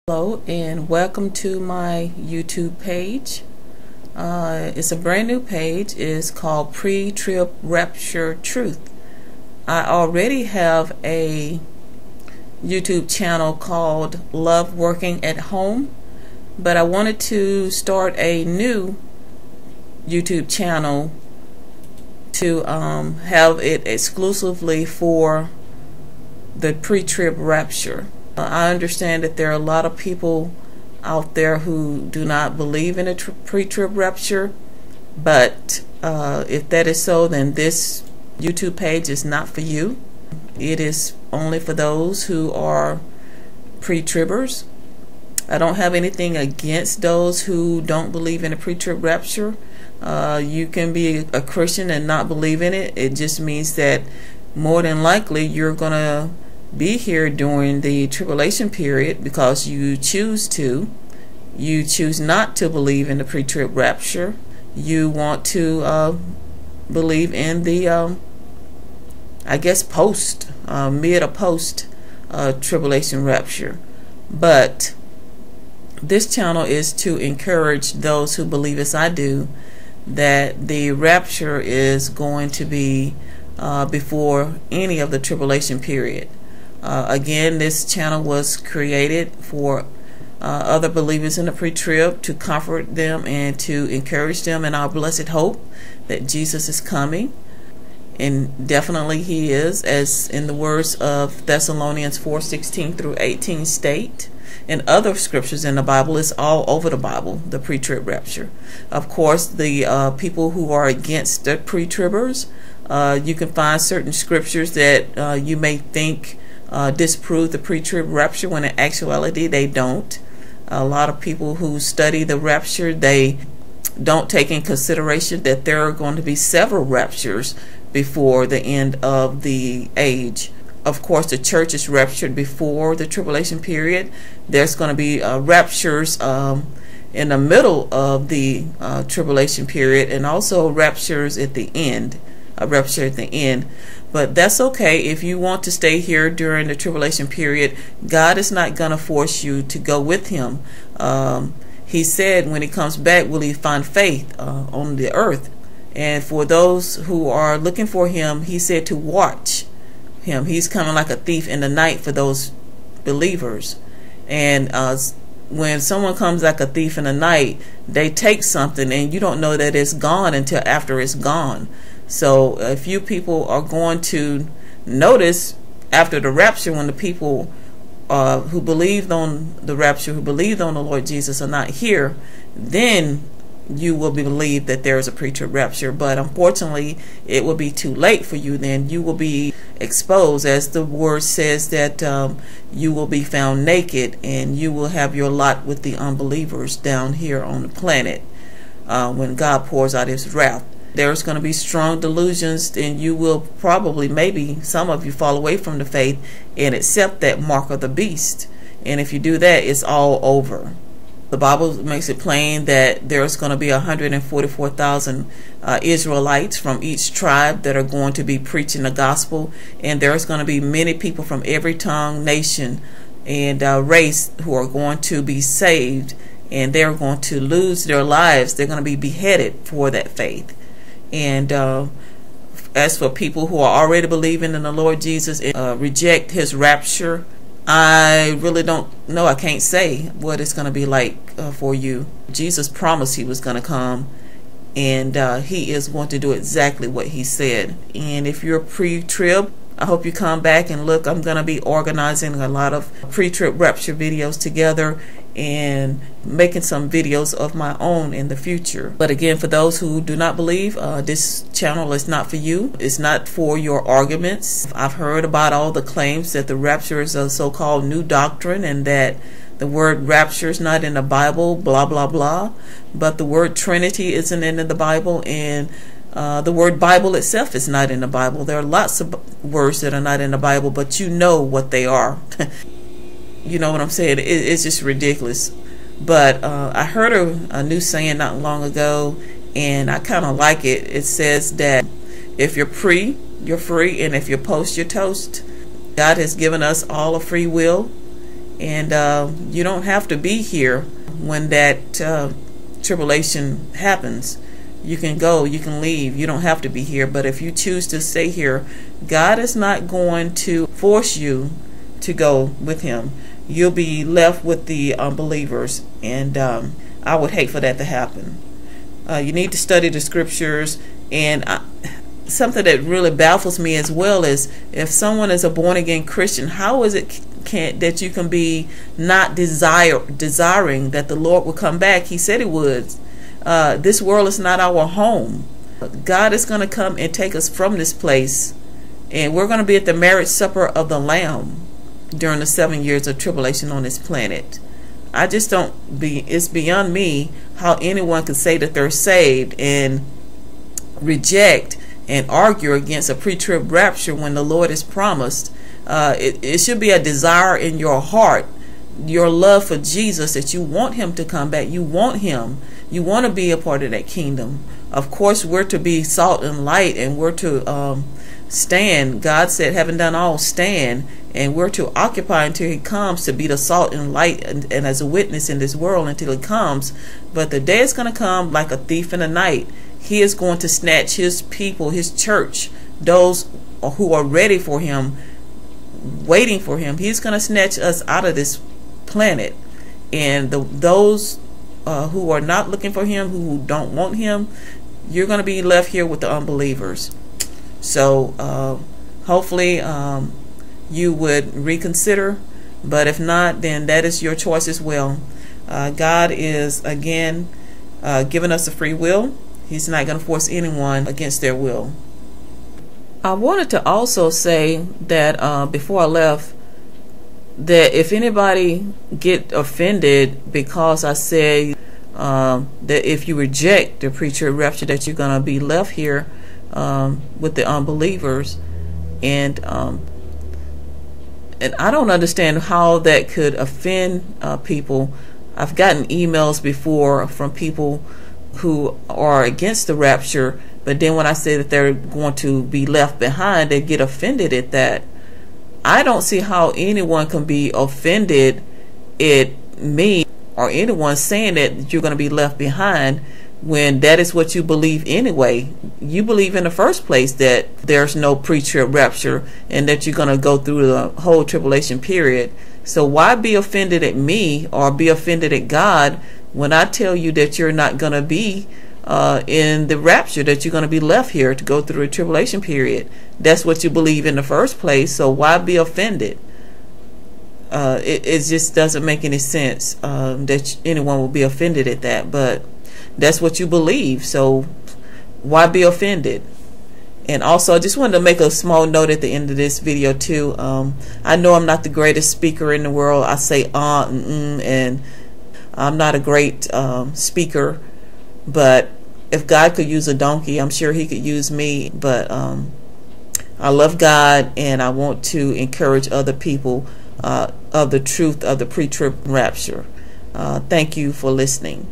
Hello and welcome to my YouTube page. It's a brand new page. It's called PreTrib Rapture Truth. I already have a YouTube channel called Love Working at Home, but I wanted to start a new YouTube channel to have it exclusively for the PreTrib Rapture. I understand that there are a lot of people out there who do not believe in a pre-trib rapture, but if that is so, then this YouTube page is not for you. It is only for those who are pre-tribbers. I don't have anything against those who don't believe in a pre-trib rapture. You can be a Christian and not believe in it. It just means that more than likely you're gonna be here during the tribulation period because you choose to. You choose not to believe in the pre-trib rapture. You want to believe in the I guess mid or post tribulation rapture. But this channel is to encourage those who believe as I do that the rapture is going to be before any of the tribulation period. Again, this channel was created for other believers in the pre-trib, to comfort them and to encourage them in our blessed hope that Jesus is coming. And definitely he is, as in the words of Thessalonians 4:16 through 18 state. And other scriptures in the Bible, is all over the Bible, the pre-trib rapture. Of course, the people who are against the pre-tribbers, you can find certain scriptures that you may think disprove the pre-trib rapture, when in actuality they don't. A lot of people who study the rapture, they don't take in consideration that there are going to be several raptures before the end of the age. Of course, the church is raptured before the tribulation period. There's going to be raptures in the middle of the tribulation period, and also raptures at the end. A rapture at the end. But that's okay. If you want to stay here during the tribulation period, God is not going to force you to go with him. He said when he comes back, will he find faith on the earth? And for those who are looking for him, he said to watch him. He's coming like a thief in the night for those believers. And when someone comes like a thief in the night, they take something and you don't know that it's gone until after it's gone. So a few people are going to notice after the rapture, when the people who believed on the rapture, who believed on the Lord Jesus, are not here, then you will believe that there is a pre-trib rapture. But unfortunately, it will be too late for you. Then you will be exposed, as the word says, that you will be found naked, and you will have your lot with the unbelievers down here on the planet when God pours out his wrath. There's going to be strong delusions, and you will probably, maybe some of you, fall away from the faith and accept that mark of the beast. And if you do that, it's all over. The Bible makes it plain that there's going to be 144,000 Israelites from each tribe that are going to be preaching the gospel, and there's going to be many people from every tongue, nation, and race who are going to be saved, and they're going to lose their lives. They're going to be beheaded for that faith. And as for people who are already believing in the Lord Jesus and reject his rapture, I really don't know. I can't say what it's going to be like for you. Jesus promised he was going to come, and he is going to do exactly what he said. And if you're pre-trib, I hope you come back and look. I'm going to be organizing a lot of pre-trib rapture videos together and making some videos of my own in the future. But again, for those who do not believe, this channel is not for you. It's not for your arguments. I've heard about all the claims that the rapture is a so-called new doctrine, and that the word rapture is not in the Bible, blah blah blah. But the word Trinity isn't in the Bible, and the word Bible itself is not in the Bible. There are lots of words that are not in the Bible, but you know what they are. You know what I'm saying? It's just ridiculous. But I heard a new saying not long ago, and I kind of like it. It says that if you're pre, you're free, and if you're post, you're toast. God has given us all a free will, and you don't have to be here when that tribulation happens. You can go, you can leave, you don't have to be here. But if you choose to stay here, God is not going to force you to go with him. You'll be left with the unbelievers, and I would hate for that to happen. You need to study the scriptures, and something that really baffles me as well is, if someone is a born-again Christian, how is it that you can be not desiring that the Lord will come back? He said he would. This world is not our home. God is going to come and take us from this place, and we're going to be at the marriage supper of the Lamb during the 7 years of tribulation on this planet. I just don't it's beyond me how anyone could say that they're saved and reject and argue against a pre-trib rapture when the Lord has promised. It should be a desire in your heart, your love for Jesus, that you want him to come back. You want him. You want to be a part of that kingdom. Of course, we're to be salt and light, and we're to stand. God said, having done all, stand. And we're to occupy until he comes, to be the salt and light, and as a witness in this world until he comes. But the day is going to come like a thief in the night. He is going to snatch his people, his church, those who are ready for him, waiting for him. He's going to snatch us out of this planet. And those who are not looking for him, who don't want him, you're going to be left here with the unbelievers. So hopefully you would reconsider, but if not, then that is your choice as well. God is, again, giving us a free will. He's not going to force anyone against their will. I wanted to also say that before I left, that if anybody get offended because I say that if you reject the pre-trib rapture, that you're going to be left here with the unbelievers, and I don't understand how that could offend people. I've gotten emails before from people who are against the rapture, but then when I say that they're going to be left behind, they get offended at that. I don't see how anyone can be offended at me or anyone saying that you're going to be left behind when that is what you believe anyway. You believe in the first place that there's no pre-trib rapture and that you're going to go through the whole tribulation period. So why be offended at me or be offended at God when I tell you that you're not going to be in the rapture, that you're going to be left here to go through a tribulation period? That's what you believe in the first place, so why be offended? It just doesn't make any sense that anyone will be offended at that, but that's what you believe, so why be offended? And also, I just wanted to make a small note at the end of this video too. I know I'm not the greatest speaker in the world. I say and I'm not a great speaker, but if God could use a donkey, I'm sure he could use me. But I love God, and I want to encourage other people of the truth of the pre-trib rapture. Thank you for listening.